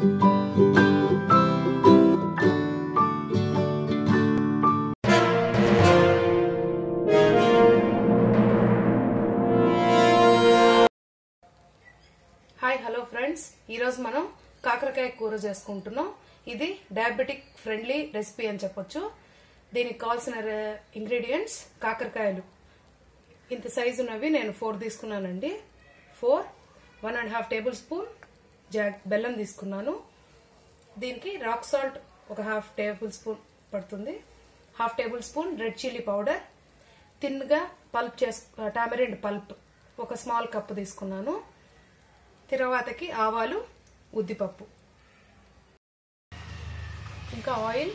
Hi hello friends, ఈరోజు మనం కాకరకాయ కూర చేసుకుంటున్నాం. ఇది డయాబెటిక్ ఫ్రెండ్లీ రెసిపీ అని చెప్పొచ్చు. దీనికి కావాల్సిన ఇంగ్రీడియంట్స్ కాకరకాయలు ఇంత సైజు ఉన్నవి నేను 4 తీసుకున్నానండి. 1.5 టేబుల్ స్పూన్ బెల్లం తీసుకున్నాను. దీనికి రాక్ సాల్ట్ ఒక 1/2 టేబుల్ స్పూన్ పడుతుంది. 1/2 table spoon red chilli powder, తిన్గా పల్ప్ టామరిండ్ పల్ప్ ఒక స్మాల్ కప్ తీసుకున్నాను. తర్వాతకి ఆవాలు, ఉద్దిపప్పు, ఇంకా ఆయిల్.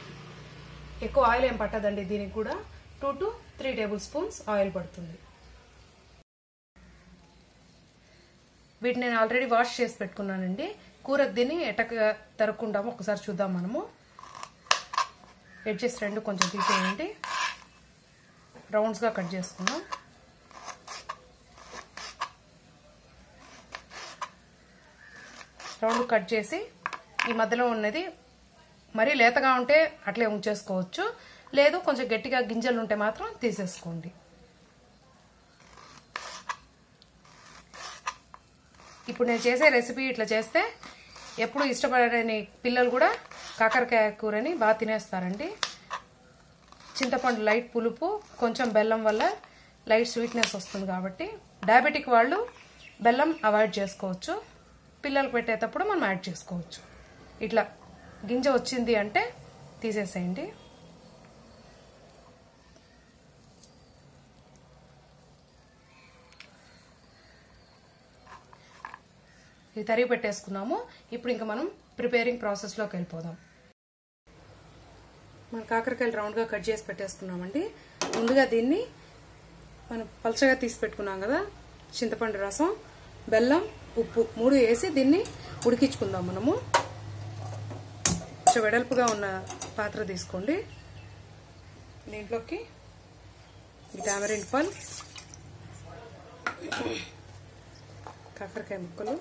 ఎక్కువ ఆయిల్ ఏం పట్టదండి, దీనికి కూడా 2 to 3 టేబుల్ స్పూన్స్ ఆయిల్ పడుతుంది. వీటిని నేను ఆల్రెడీ వాష్ చేసి పెట్టుకున్నానండి. కూరకు దీన్ని ఎటక తరుక్కుంటాము ఒకసారి చూద్దాం. మనము ఎడ్జెస్ 2 కొంచెం తీసేయండి, రౌండ్స్గా కట్ చేసుకుందాం. రౌండ్ కట్ చేసి ఈ మధ్యలో ఉన్నది మరీ లేతగా ఉంటే అట్లే ఉంచేసుకోవచ్చు, లేదు కొంచెం గట్టిగా గింజలు ఉంటే మాత్రం తీసేసుకోండి. ఇప్పుడు నేను చేసే రెసిపీ ఇట్లా చేస్తే ఎప్పుడు ఇష్టపడని పిల్లలు కూడా కాకరకాయ కూరని బాగా తినేస్తారండి. చింతపండు లైట్ పులుపు, కొంచెం బెల్లం వల్ల లైట్ స్వీట్నెస్ వస్తుంది కాబట్టి డయాబెటిక్ వాళ్ళు బెల్లం అవాయిడ్ చేసుకోవచ్చు. పిల్లలకు పెట్టేటప్పుడు మనం యాడ్ చేసుకోవచ్చు. ఇట్లా గింజ వచ్చింది అంటే తీసేసేయండి. ఇది తరిగి పెట్టేసుకున్నాము. ఇప్పుడు ఇంకా మనం ప్రిపేరింగ్ ప్రాసెస్లోకి వెళ్ళిపోదాం. మనం కాకరకాయలు రౌండ్గా కట్ చేసి పెట్టేసుకున్నామండి. ముందుగా దీన్ని మనం పలచగా తీసి పెట్టుకున్నాం కదా, చింతపండు రసం, బెల్లం, ఉప్పు 3 వేసి దీన్ని ఉడికించుకుందాం. మనము కొంచెం వెడల్పుగా ఉన్న పాత్ర తీసుకోండి. దీంట్లోకి టామరిండ్ పల్, కాకరకాయ ముక్కలు.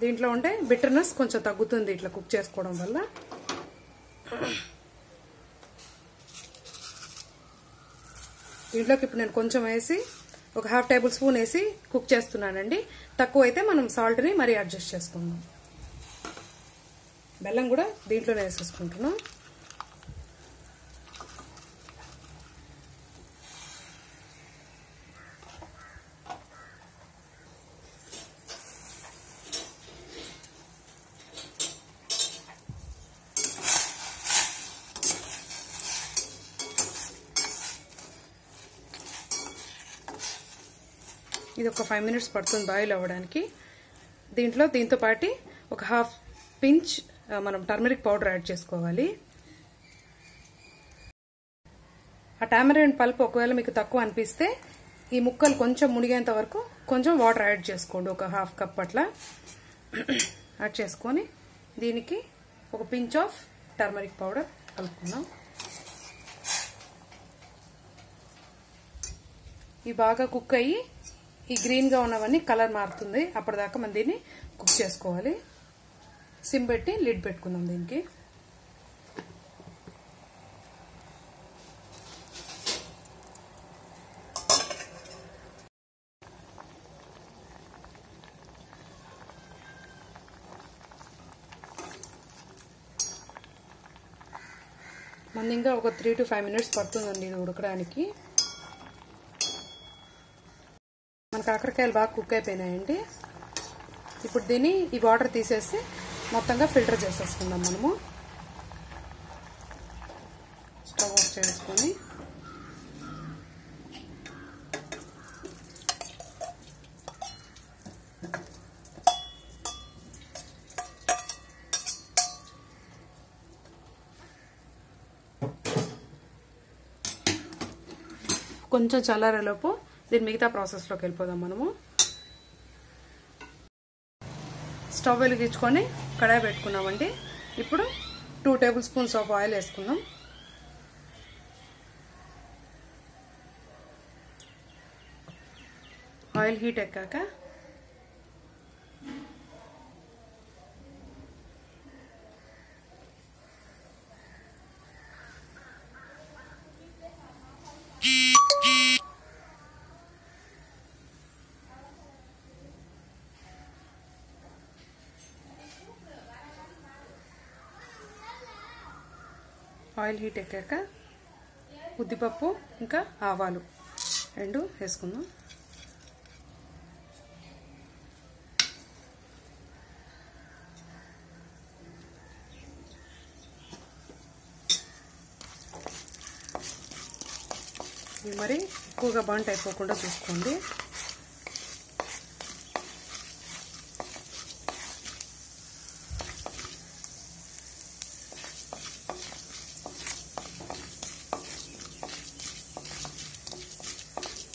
దీంట్లో ఉండే బిటర్నెస్ కొంచెం తగ్గుతుంది ఇట్లా కుక్ చేసుకోవడం వల్ల. దీంట్లోకి ఇప్పుడు నేను కొంచెం వేసి ఒక 1/2 టేబుల్ స్పూన్ వేసి కుక్ చేస్తున్నానండి. తక్కువ అయితే మనం సాల్ట్ని మరీ అడ్జస్ట్ చేసుకుందాం. బెల్లం కూడా దీంట్లోనే వేసేసుకుంటున్నాం. ఇది ఒక 5 minutes పడుతుంది బాయిల్ అవ్వడానికి. దీంతో పాటు ఒక 1/2 pinch మనం టర్మరిక్ పౌడర్ యాడ్ చేసుకోవాలి. ఆ టామరిన్ పల్ప్ ఒకవేళ మీకు తక్కువ అనిపిస్తే ఈ ముక్కలు కొంచెం మునిగేంత వరకు కొంచెం వాటర్ యాడ్ చేసుకోండి. ఒక 1/2 cup అట్లా యాడ్ చేసుకొని దీనికి ఒక pinch ఆఫ్ టర్మరిక్ పౌడర్ కలుపుకుందాం. ఇవి బాగా కుక్ అయ్యి ఈ గ్రీన్గా ఉన్నవన్నీ కలర్ మారుతుంది. అప్పటిదాకా మనం దీన్ని కుక్ చేసుకోవాలి. సిమ్ పెట్టి లిడ్ పెట్టుకుందాం దీనికి. మన ఇంకా ఒక 3 to 5 minutes పడుతుందండి ఇది ఉడకడానికి. మన కాకరకాయలు బాగా కుక్ అయిపోయినాయండి. ఇప్పుడు దీన్ని ఈ వాటర్ తీసేసి మొత్తంగా ఫిల్టర్ చేసేసుకుందాం. మనము స్టవ్ ఆఫ్ చేసుకొని కొంచెం చల్లారేలోపు దీని మిగతా ప్రాసెస్లోకి వెళ్ళిపోదాం. మనము స్టవ్ వెలిగించుకొని కడాయి పెట్టుకున్నామండి. ఇప్పుడు 2 టేబుల్ స్పూన్స్ ఆఫ్ ఆయిల్ వేసుకుందాం. ఆయిల్ హీట్ ఎక్కాక ఆయిల్ హీట్ ఎక్కాక ఉద్దిపప్పు ఇంకా ఆవాలు రెండు వేసుకుందాం. ఇవి మరి ఎక్కువగా బంట్ అయిపోకుండా చూసుకోండి.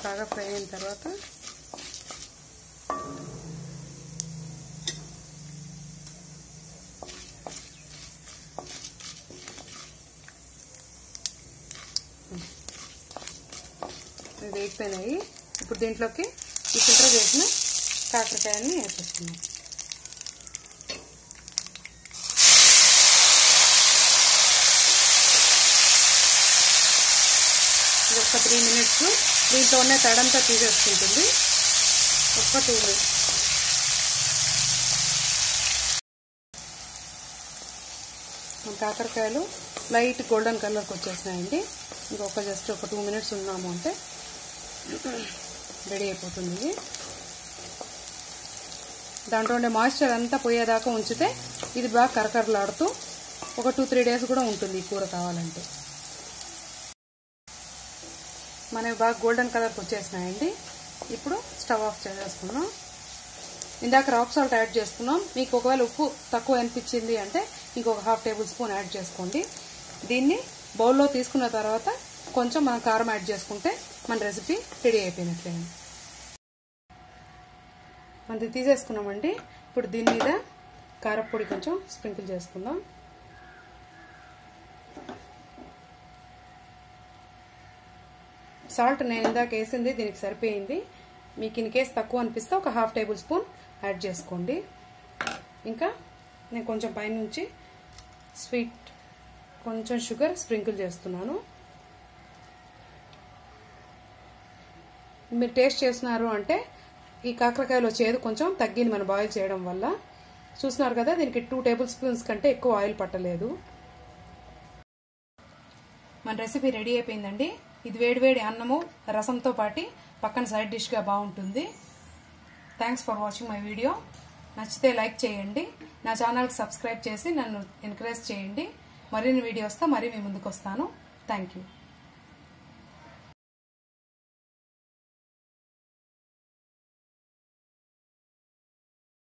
బాగా ఫ్రై అయిన తర్వాత వేగిపోయినాయి. ఇప్పుడు దీంట్లోకి ఈ ఫిల్టర్ చేసిన కాకరకాయని వేసేస్తున్నాం. ఇది ఒక 3 మినిట్స్ దీంట్లోనే తడంతా తీసేసుకుంటుంది. ఒక 2 మినిట్స్ కాకరకాయలు లైట్ గోల్డెన్ కలర్కి వచ్చేసినాయండి. ఇంకొక జస్ట్ ఒక 2 మినిట్స్ ఉన్నాము అంటే రెడీ అయిపోతుంది. దాంట్లో ఉండే మాయిశ్చర్ అంతా పోయేదాకా ఉంచితే ఇది బాగా కరకరలాడుతూ ఒక 2-3 డేస్ కూడా ఉంటుంది ఈ కూర కావాలంటే. మనవి బాగా గోల్డెన్ కలర్కి వచ్చేసినాయండి. ఇప్పుడు స్టవ్ ఆఫ్ చేసేసుకున్నాం. ఇందాక రాక్ సాల్ట్ యాడ్ చేసుకున్నాం. మీకు ఒకవేళ ఉప్పు తక్కువ అనిపించింది అంటే ఇంకొక 1/2 టేబుల్ స్పూన్ యాడ్ చేసుకోండి. దీన్ని బౌల్లో తీసుకున్న తర్వాత కొంచెం మనం కారం యాడ్ చేసుకుంటే మన రెసిపీ రెడీ అయిపోయినట్లేండి. మనది తీసేసుకున్నామండి. ఇప్పుడు దీని మీద కారపొడి కొంచెం స్ప్రింకిల్ చేసుకుందాం. సాల్ట్ నేను ఇందాక వేసింది దీనికి సరిపోయింది. మీకు ఇన్ కేస్ తక్కువ అనిపిస్తే ఒక 1/2 టేబుల్ స్పూన్ యాడ్ చేసుకోండి. ఇంకా నేను కొంచెం పైనుంచి స్వీట్ కొంచెం షుగర్ స్ప్రింకిల్ చేస్తున్నాను. మీరు టేస్ట్ చేస్తున్నారు అంటే ఈ కాకరకాయలో చేదు కొంచెం తగ్గింది మనం బాయిల్ చేయడం వల్ల. చూస్తున్నారు కదా, దీనికి 2 టేబుల్ స్పూన్స్ కంటే ఎక్కువ ఆయిల్ పట్టలేదు. మన రెసిపీ రెడీ అయిపోయిందండి. ఇది వేడివేడి అన్నము రసంతో పాటు పక్కన సైడ్ డిష్గా బాగుంటుంది. Thanks for watching my video. నచ్చితే లైక్ చేయండి. నా ఛానల్కి సబ్స్క్రైబ్ చేసి నన్ను ఎంకరేజ్ చేయండి. మరిన్ని వీడియోస్తో మరీ మీ ముందుకు వస్తాను. Thank you.